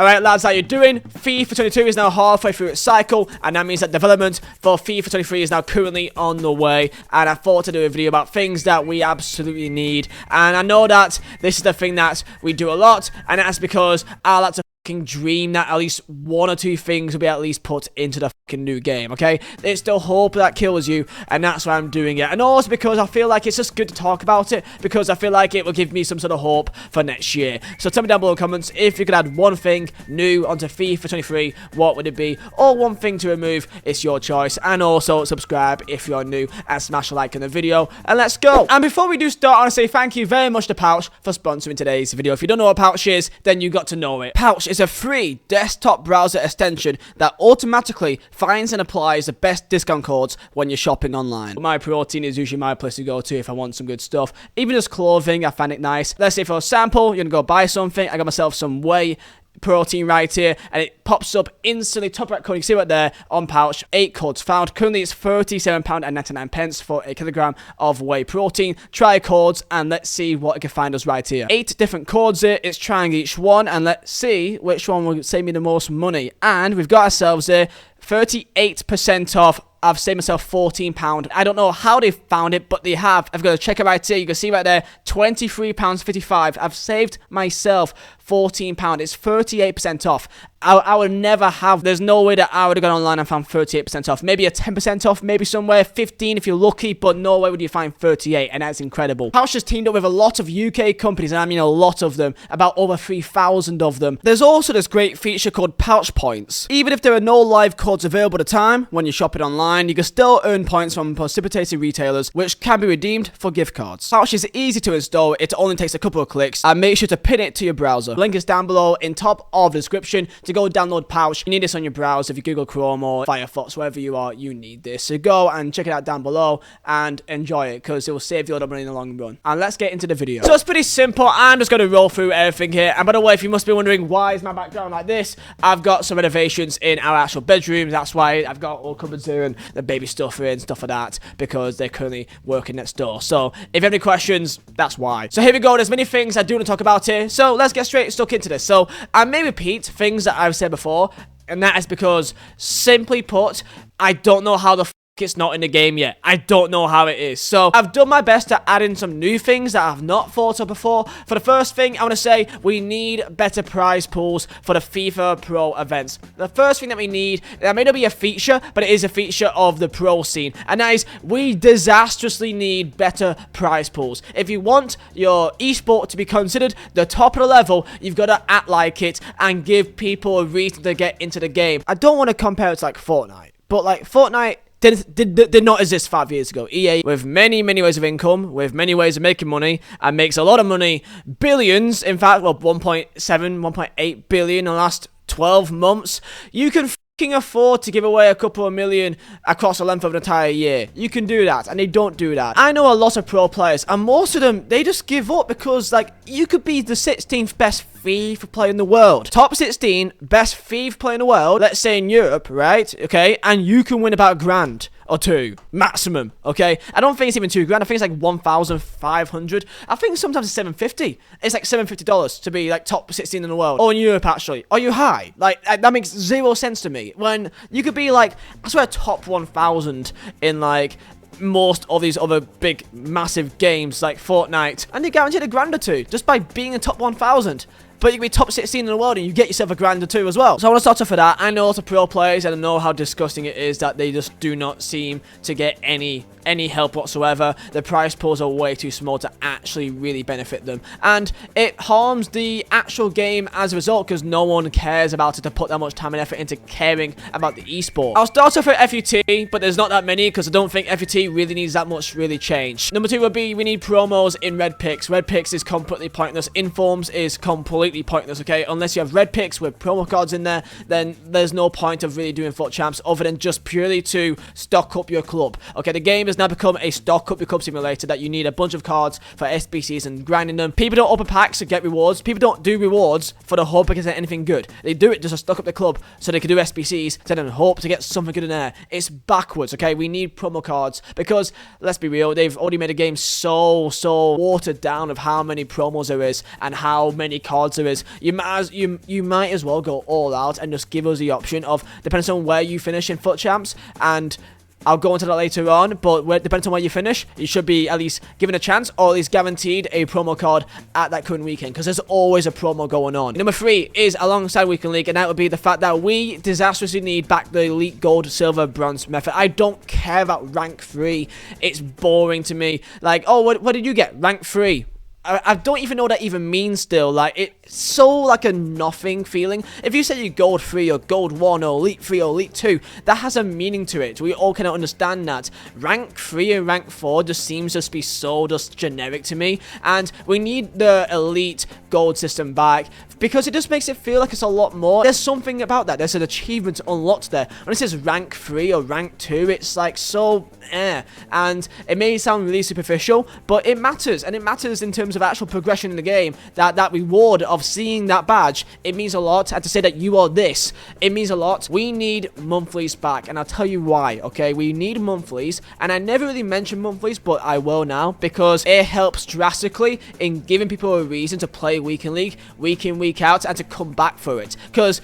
Alright lads, how you doing? FIFA 22 is now halfway through its cycle, and that means that development for FIFA 23 is now currently on the way, and I thought to do a video about things that we absolutely need. And I know that this is the thing that we do a lot, and that's because I like to dream that at least one or two things will be at least put into the fucking new game, okay? It's the hope that kills you, and that's why I'm doing it. And also because I feel like it's just good to talk about it, because I feel like it will give me some sort of hope for next year. So tell me down below in the comments, if you could add one thing new onto FIFA 23, what would it be? Or one thing to remove, it's your choice. And also subscribe if you're new, and smash a like on the video, and let's go. And before we do start, I want to say thank you very much to Pouch for sponsoring today's video. If you don't know what Pouch is, then you got to know it. Pouch is a free desktop browser extension that automatically finds and applies the best discount codes when you're shopping online. My Protein is usually my place to go to if I want some good stuff. Even just clothing, I find it nice. Let's say for a sample, you're gonna go buy something. I got myself some whey protein right here, and it pops up instantly, top right corner. You can see right there on Pouch, 8 codes found. Currently it's £37.99 for a kilogram of whey protein. Try codes and let's see what it can find us right here. 8 different codes here. It's trying each one, and let's see which one will save me the most money. And we've got ourselves here 38% off. I've saved myself £14. I don't know how they found it, but they have. I've got to check it right here. You can see right there, £23.55. I've saved myself £14. It's 38% off. I would never have, there's no way that I would have gone online and found 38% off. Maybe a 10% off, maybe somewhere 15 if you're lucky, but no way would you find 38, and that's incredible. Pouch has teamed up with a lot of UK companies, and I mean a lot of them, about over 3,000 of them. There's also this great feature called Pouch Points. Even if there are no live codes available at the time, when you're shopping online, you can still earn points from participating retailers, which can be redeemed for gift cards. Pouch is easy to install, it only takes a couple of clicks, and make sure to pin it to your browser. Link is down below in top of the description to go download Pouch. You need this on your browser. If you Google Chrome or Firefox, wherever you are, you need this. So go and check it out down below and enjoy it, because it will save you a lot of money in the long run. And let's get into the video. So it's pretty simple. I'm just going to roll through everything here. And by the way, if you must be wondering why is my background like this, I've got some renovations in our actual bedrooms. That's why I've got all cupboards here and the baby stuff here and stuff like that, because they're currently working next door. So if you have any questions, that's why. So here we go. There's many things I do want to talk about here. So let's get straight stuck into this. So I may repeat things that I've said before, and that is because, simply put, I don't know how the it's not in the game yet. I don't know how it is. So I've done my best to add in some new things that I've not thought of before. For the first thing, I want to say we need better prize pools for the FIFA Pro events. The first thing that we need, that may not be a feature, but it is a feature of the pro scene, and that is we disastrously need better prize pools. If you want your esport to be considered the top of the level, you've got to act like it and give people a reason to get into the game. I don't want to compare it to like Fortnite, but like Fortnite did not exist 5 years ago. EA, with many ways of income, with many ways of making money, and makes a lot of money, billions, in fact, well, 1.7, 1.8 billion in the last 12 months. You can afford to give away a couple of million across the length of an entire year. You can do that, and they don't do that. I know a lot of pro players, and most of them, they just give up because, like, you could be the 16th best FIFA player in the world. Top 16 best FIFA player in the world, let's say in Europe, right? Okay, and you can win about £1,000 or £2,000 maximum. Okay, I don't think it's even £2,000. I think it's like 1,500. I think sometimes it's $750. It's like $750 to be like top 16 in the world, or in Europe actually. Are you high? Like that makes zero sense to me. When you could be like, I swear, top 1,000 in like most of these other big massive games like Fortnite, and you're guaranteed £1,000 or £2,000 just by being in top 1,000. But you can be top 16 in the world and you get yourself £1,000 or £2,000 as well. So I want to start off for that. I know lots of pro players, and I know how disgusting it is that they just do not seem to get any help whatsoever. The prize pools are way too small to actually really benefit them, and it harms the actual game as a result, because no one cares about it to put that much time and effort into caring about the esport. I'll start off with FUT, but there's not that many, because I don't think FUT really needs that much really change. Number 2 would be we need promos in red picks. Red picks is completely pointless. Informs is completely pointless, okay? Unless you have red picks with promo cards in there, then there's no point of really doing FUT champs other than just purely to stock up your club. Okay, the game has now become a stock up your club simulator that you need a bunch of cards for SBCs and grinding them. People don't open packs to get rewards. People don't do rewards for the hope because they're anything good. They do it just to stock up the club so they can do SBCs to then hope to get something good in there. It's backwards, okay? We need promo cards because, let's be real, they've already made a game so watered down of how many promos there is and how many cards answer is you might as well go all out and just give us the option of, depending on where you finish in FUT Champs, and I'll go into that later on, but depending on where you finish, you should be at least given a chance, or at least guaranteed a promo card at that current weekend, because there's always a promo going on. Number 3 is alongside Weekend League, and that would be the fact that we disastrously need back the Elite Gold, Silver, Bronze method. I don't care about Rank 3. It's boring to me. Like, oh, what did you get? Rank 3. I don't even know what that even means still. Like, it's so like a nothing feeling. If you say you gold 3 or gold 1 or elite 3 or elite 2, that has a meaning to it. We all kind of understand that. Rank 3 and rank 4 just seems to be so just generic to me. And we need the elite gold system back, because it just makes it feel like it's a lot more. There's something about that. There's an achievement unlocked there. When it says rank 3 or rank 2, it's like so and it may sound really superficial, but it matters, and it matters in terms of actual progression in the game. That reward of seeing that badge, it means a lot. And to say that you are this, it means a lot. We need monthlies back, and I'll tell you why. Okay, we need monthlies, and I never really mentioned monthlies, but I will now, because it helps drastically in giving people a reason to play Weekend League week in, week out, and to come back for it. Because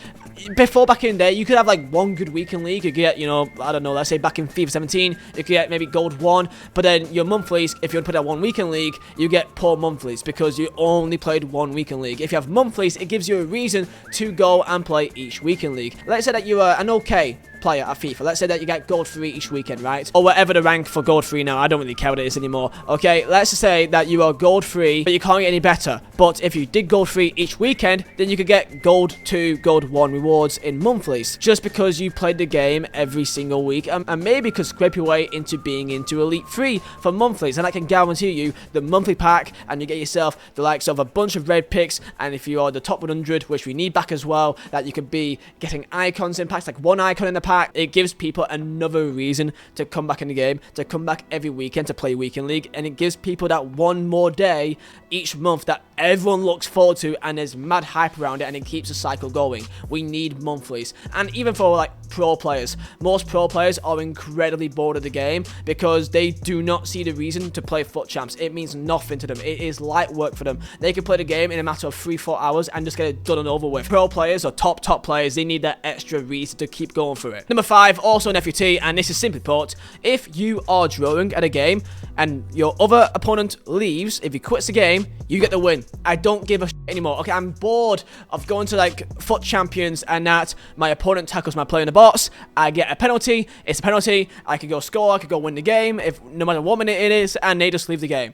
before, back in there, you could have like one good Weekend League. You could get, you know, I don't know, let's say back in FIFA 17, you could get maybe gold 1, but then your monthlies, if you want to put out one Weekend League, you get poor monthlies because you only played one Weekend League. If you have monthlies, it gives you a reason to go and play each Weekend League. Let's say that you are an okay player at FIFA. Let's say that you get gold 3 each weekend, right? Or whatever the rank for gold 3 now. I don't really care what it is anymore. Okay, let's just say that you are gold 3, but you can't get any better. But if you did gold 3 each weekend, then you could get gold 2, gold 1 rewards in monthlies, just because you played the game every single week, and maybe could scrape your way into being into Elite 3 for monthlies. And I can guarantee you the monthly pack, and you get yourself the likes of a bunch of red picks, and if you are the top 100, which we need back as well, that you could be getting icons in packs, like one icon in the pack. It gives people another reason to come back in the game, to come back every weekend to play Weekend League, and it gives people that one more day each month that everyone looks forward to, and there's mad hype around it, and it keeps the cycle going. We need monthlies. And even for like pro players, most pro players are incredibly bored of the game because they do not see the reason to play FUT Champs. It means nothing to them. It is light work for them. They can play the game in a matter of 3-4 hours and just get it done and over with. Pro players or top players, they need that extra reason to keep going through it. Number 5, also an FUT, and this is simply put, if you are drawing at a game and your other opponent leaves, if he quits the game, you get the win. I don't give a shit anymore. Okay, I'm bored of going to like FUT Champions and that my opponent tackles my player in the box. I get a penalty. It's a penalty. I could go score. I could go win the game, if no matter what minute it is, and they just leave the game.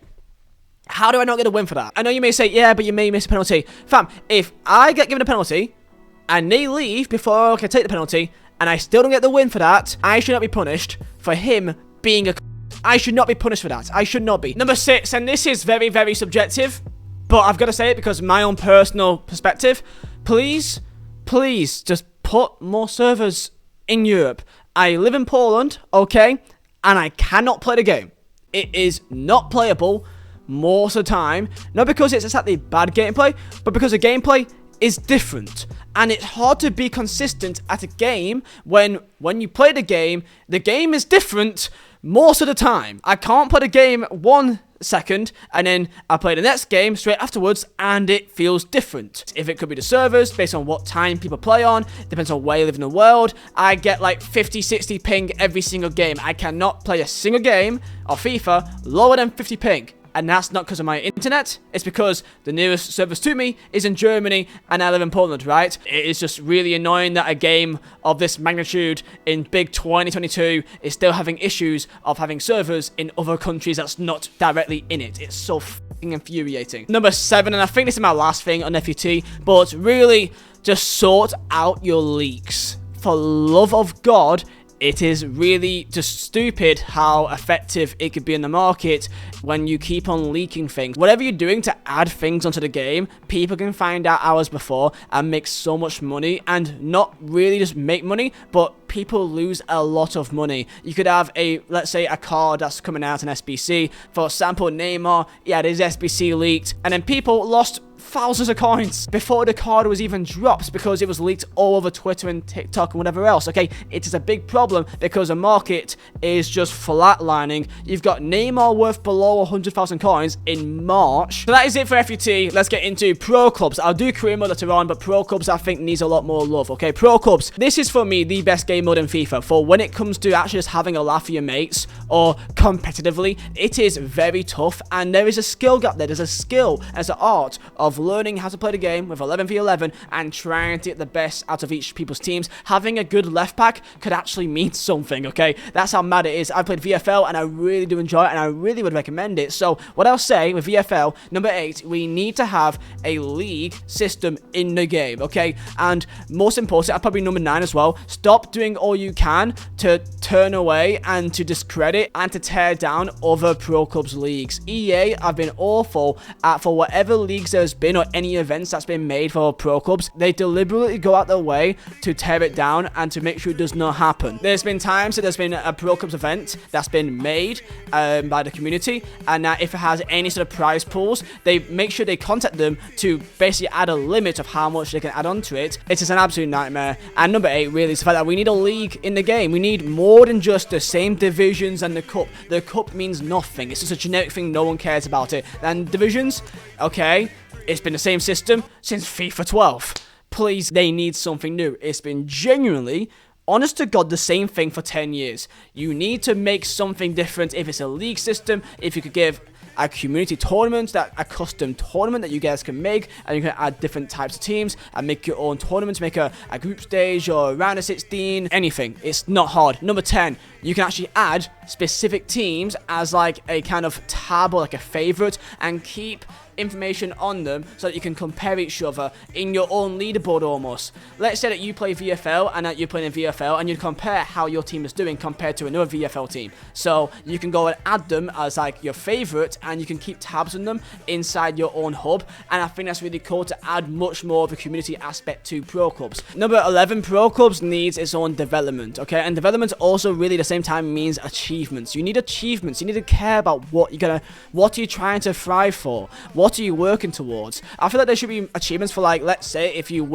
How do I not get a win for that? I know you may say, yeah, but you may miss a penalty. Fam, if I get given a penalty and they leave before I can take the penalty, and I still don't get the win for that, I should not be punished for him being a... I should not be punished for that. I should not be. Number 6, and this is very, very subjective, but I've got to say it because of my own personal perspective. Please, please, just put more servers in Europe. I live in Poland, okay, and I cannot play the game. It is not playable most of the time. Not because it's exactly bad gameplay, but because the gameplay is different, and it's hard to be consistent at a game when you play the game is different most of the time. I can't play the game 1 second and then I play the next game straight afterwards and it feels different. If it could be the servers, based on what time people play on, depends on where you live in the world, I get like 50-60 ping every single game. I cannot play a single game of FIFA lower than 50 ping. And that's not because of my internet, it's because the nearest service to me is in Germany and I live in Poland, right? It is just really annoying that a game of this magnitude in big 2022 is still having issues of having servers in other countries that's not directly in it. It's so f***ing infuriating. Number 7, and I think this is my last thing on FUT, but really just sort out your leaks. For love of God, it is really just stupid how effective it could be in the market when you keep on leaking things. Whatever you're doing to add things onto the game, people can find out hours before and make so much money, and not really just make money, but people lose a lot of money. You could have let's say a card that's coming out in SBC. For example, Neymar, he had his SBC leaked, and then people lost thousands of coins before the card was even dropped because it was leaked all over Twitter and TikTok and whatever else. Okay, it is a big problem because the market is just flatlining. You've got Neymar worth below 100,000 coins in March. So that is it for FUT. Let's get into pro clubs. I'll do career mode later on, but pro clubs I think needs a lot more love. Okay, pro clubs. This is for me the best game mode in FIFA for when it comes to actually just having a laugh with your mates or competitively. It is very tough, and there is a skill gap there. There's a skill, there's an art of learning how to play the game with 11v11 and trying to get the best out of each people's teams. Having a good left back could actually mean something, okay? That's how mad it is. I played VFL and I really do enjoy it, and I really would recommend it. So what I'll say with VFL, number 8, we need to have a league system in the game, okay? And most important, I'll probably number 9 as well, stop doing all you can to turn away and to discredit and to tear down other pro clubs leagues. EA have been awful at, for whatever leagues there's been or any events that's been made for pro clubs, they deliberately go out their way to tear it down and to make sure it does not happen. There's been times that there's been a pro clubs event that's been made by the community, and if it has any sort of prize pools, they make sure they contact them to basically add a limit of how much they can add onto it. It is an absolute nightmare. And number 8 really is the fact that we need a league in the game. We need more than just the same divisions and the cup. The cup means nothing. It's just a generic thing, no one cares about it. And divisions, okay, it's been the same system since FIFA 12. Please, they need something new. It's been genuinely, honest to God, the same thing for 10 years. You need to make something different. If it's a league system, if you could give a community tournament, a custom tournament that you guys can make, and you can add different types of teams and make your own tournaments, make a group stage or a round of 16, anything. It's not hard. Number 10, you can actually add specific teams as like a kind of tab or like a favorite and keep information on them so that you can compare each other in your own leaderboard almost. Let's say that you play VFL and that you're playing in VFL and you compare how your team is doing compared to another VFL team. So you can go and add them as like your favorite and you can keep tabs on them inside your own hub, and I think that's really cool to add much more of a community aspect to pro clubs. Number 11, pro clubs needs its own development, okay? And development also really at the same time means achievements. You need achievements. You need to care about what are you trying to thrive for? What are you working towards? I feel like there should be achievements for, like, let's say if you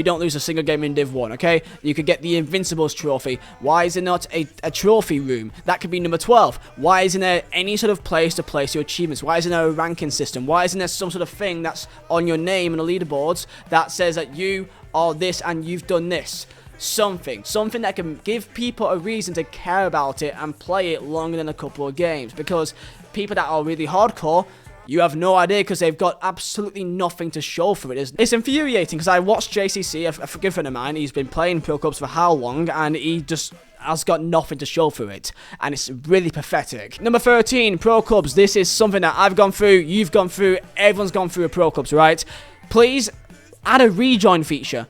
don't lose a single game in Div 1, okay? You could get the Invincibles trophy. Why is there not a trophy room? That could be number 12. Why isn't there any sort of place to place your achievements? Why isn't there a ranking system? Why isn't there some sort of thing that's on your name and the leaderboards that says that you are this and you've done this? Something that can give people a reason to care about it and play it longer than a couple of games, because people that are really hardcore, you have no idea because they've got absolutely nothing to show for it. It's infuriating because I watched JCC, a good friend of mine, he's been playing pro clubs for how long, and he just has got nothing to show for it, and it's really pathetic. Number 13, pro clubs. This is something that I've gone through, you've gone through, everyone's gone through a pro clubs, right? Please add a rejoin feature.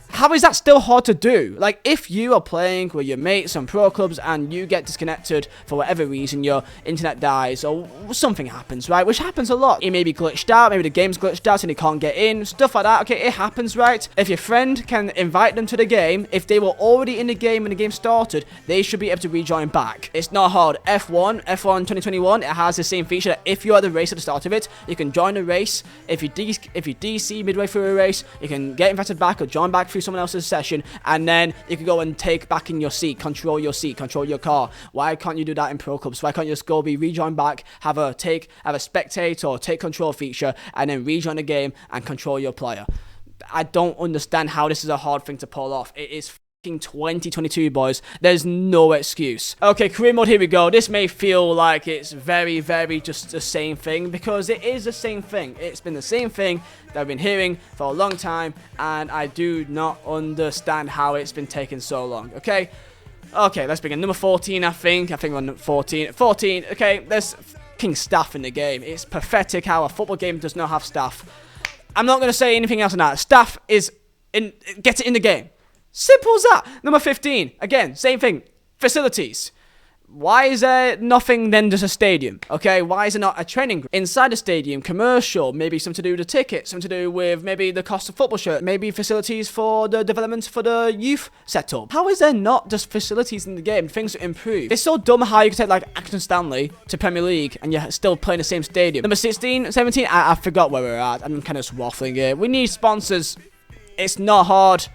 How is that still hard to do? Like, if you are playing with your mates on pro clubs and you get disconnected for whatever reason, your internet dies or something happens, right? Which happens a lot. It may be glitched out, maybe the game's glitched out and they can't get in, stuff like that. Okay, it happens, right? If your friend can invite them to the game, if they were already in the game when the game started, they should be able to rejoin back. It's not hard. F1 2021, it has the same feature that if you're at the race at the start of it, you can join the race. If you DC midway through a race, you can get invited back or join back through someone else's session, and then you can go and take back in your seat, control your car. Why can't you do that in pro clubs? Why can't you just go rejoin back, have a spectate or take control feature, and then rejoin the game and control your player? I don't understand how this is a hard thing to pull off. It is 2022, boys. There's no excuse. Okay, career mode, here we go. This may feel like it's very, very just the same thing, because it is the same thing. It's been the same thing that I've been hearing for a long time, and I do not understand how it's been taking so long. Okay, let's begin. Number 14, I think we're on 14. Okay, there's fucking staff in the game. It's pathetic how a football game does not have staff. I'm not going to say anything else on that. Staff is get it in the game. Simple as that. Number 15, again, same thing. Facilities. why is there nothing than just a stadium? Okay, why is there not a training ground inside the stadium, commercial, maybe something to do with the tickets, something to do with maybe the cost of football shirt, maybe facilities for the development for the youth setup? How is there not just facilities in the game, things to improve? It's so dumb how you can take like Accrington Stanley to Premier League and you're still playing the same stadium. Number 16, 17, I forgot where we're at. I'm kind of just waffling here. We need sponsors. It's not hard.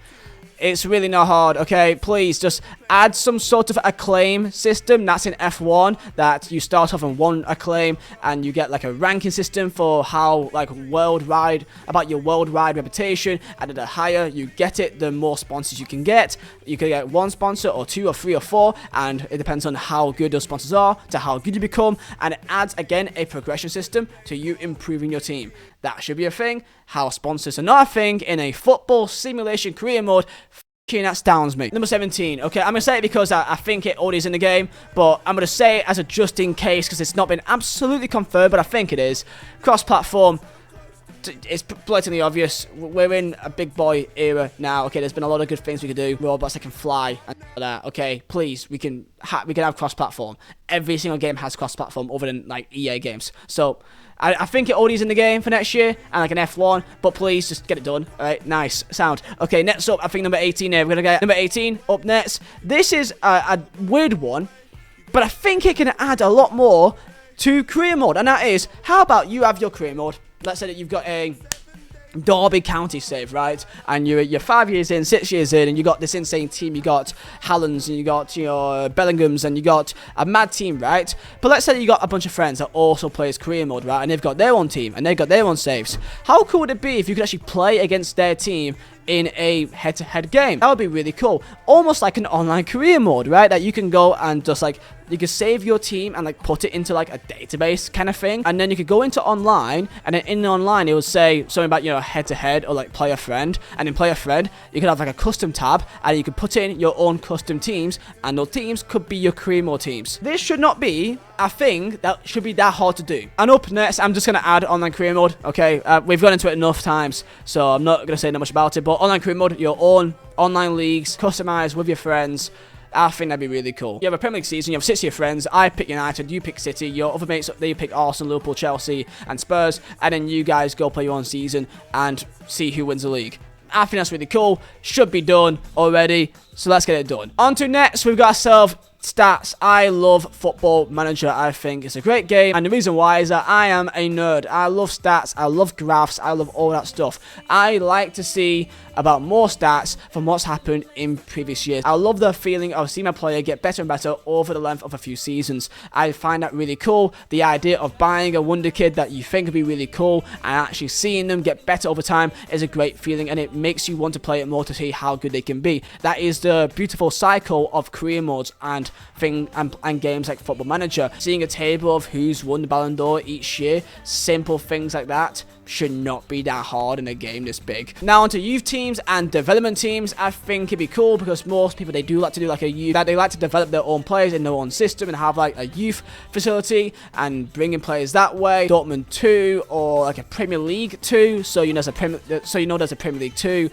It's really not hard, okay? Please, just add some sort of acclaim system. That's in F1, that you start off on 1 acclaim, and you get, like, a ranking system for how, like, worldwide, about your worldwide reputation, and the higher you get it, the more sponsors you can get. You can get 1 sponsor, or 2, or 3, or 4, and it depends on how good those sponsors are, to how good you become, and it adds, again, a progression system to you improving your team. That should be a thing. How sponsors are not a thing in a football simulation career mode, f***ing astounds me. Number 17. Okay, I'm going to say it because I think it already is in the game, but I'm going to say it as a just in case because it's not been absolutely confirmed, but I think it is. Cross-platform. It's blatantly obvious. We're in a big boy era now. Okay, there's been a lot of good things we could do. Robots that can fly and all that. Okay, please, we can have cross-platform. Every single game has cross-platform other than like EA games. So I think it already is in the game for next year and like an F1. But please, just get it done. All right, nice sound. Okay, next up, I think number 18 here. We're gonna get number 18 up next. This is a weird one, but I think it can add a lot more to career mode, and that is, how about you have your career mode? Let's say that you've got a Derby County save, right? And you're 5 years in, 6 years in, and you got this insane team. You got Hallands, and you got your Bellinghams, and you got a mad team, right? But let's say that you got a bunch of friends that also plays career mode, right? And they've got their own team, and they've got their own saves. How cool would it be if you could actually play against their team in a head-to-head game? That would be really cool. Almost like an online career mode, right? That you can go and just like, you can save your team and like put it into like a database kind of thing, and then you could go into online, and then in online it will say something about, you know, head-to-head or like player friend, and in player friend you could have like a custom tab, and you could put in your own custom teams, and those teams could be your career mode teams. This should not be a thing that should be that hard to do. And up next, I'm just gonna add online career mode. Okay, we've gone into it enough times, so I'm not gonna say that much about it. But online career mode, your own online leagues, customized with your friends. I think that'd be really cool. You have a Premier League season, you have 6 of your friends, I pick United, you pick City, your other mates, they pick Arsenal, Liverpool, Chelsea, and Spurs, and then you guys go play your own season and see who wins the league. I think that's really cool. Should be done already, so let's get it done. On to next, we've got ourselves stats. I love Football Manager. I think it's a great game, and the reason why is that I am a nerd. I love stats, I love graphs, I love all that stuff. I like to see about more stats from what's happened in previous years. I love the feeling of seeing my player get better and better over the length of a few seasons. I find that really cool. The idea of buying a wonder kid that you think would be really cool and actually seeing them get better over time is a great feeling, and it makes you want to play it more to see how good they can be. That is the beautiful cycle of career modes and games like Football Manager. Seeing a table of who's won the Ballon d'Or each year, simple things like that should not be that hard in a game this big. Now onto youth teams and development teams. I think it'd be cool because most people, they do like to do like a youth, that they like to develop their own players in their own system and have like a youth facility and bring in players that way. Dortmund 2 or like a Premier League 2, so you know there's a Premier League 2,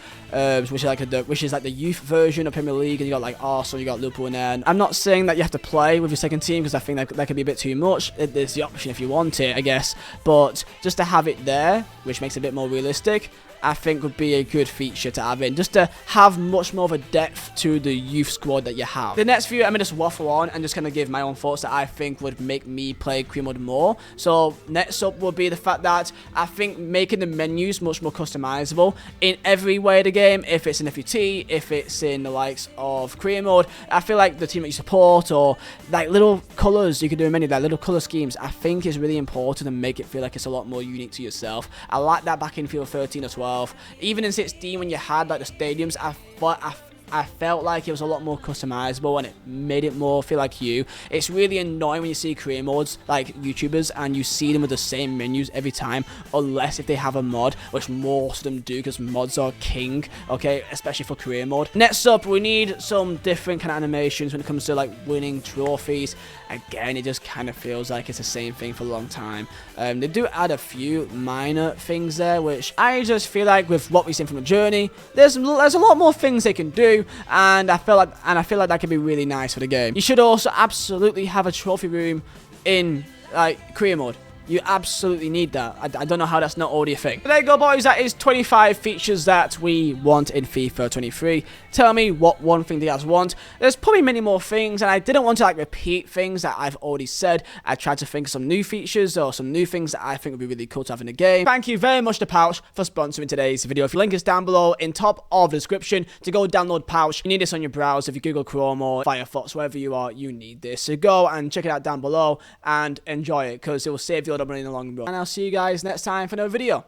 which is like the youth version of Premier League, and you got like Arsenal, you got Liverpool, and then I'm not saying that you have to play with your second team because I think that could be a bit too much. There's the option if you want it, I guess, but just to have it there, which makes it a bit more realistic, I think would be a good feature to have in, just to have much more of a depth to the youth squad that you have. The next few, I'm going to just waffle on and just kind of give my own thoughts that I think would make me play career mode more. So next up would be the fact that I think making the menus much more customizable in every way of the game. If it's in FUT, if it's in the likes of career mode, I feel like the team that you support, or like little colors you can do in menu, like little color schemes, I think is really important and make it feel like it's a lot more unique to yourself. I like that back in FIFA 13 or 12. Even in 16, when you had like the stadiums, I felt like it was a lot more customizable and it made it more feel like you. It's really annoying when you see career modes like YouTubers and you see them with the same menus every time, unless if they have a mod, which most of them do because mods are king, okay, especially for career mode. Next up, we need some different kind of animations when it comes to like winning trophies. Again, it just kind of feels like it's the same thing for a long time. They do add a few minor things there, which I just feel like with what we've seen from the journey, there's a lot more things they can do. do, and I feel like that could be really nice for the game. You should also absolutely have a trophy room in like career mode. You absolutely need that. I don't know how that's not already a thing. But there you go, boys. That is 25 features that we want in FIFA 23. Tell me what one thing do you guys want. There's probably many more things, and I didn't want to like repeat things that I've already said. I tried to think of some new features or some new things that I think would be really cool to have in the game. Thank you very much to Pouch for sponsoring today's video. If your link is down below in top of the description to go download Pouch. You need this on your browser. If you Google Chrome or Firefox, wherever you are, you need this. So go and check it out down below and enjoy it, because it will save you a lot of money in the long run. And I'll see you guys next time for another video.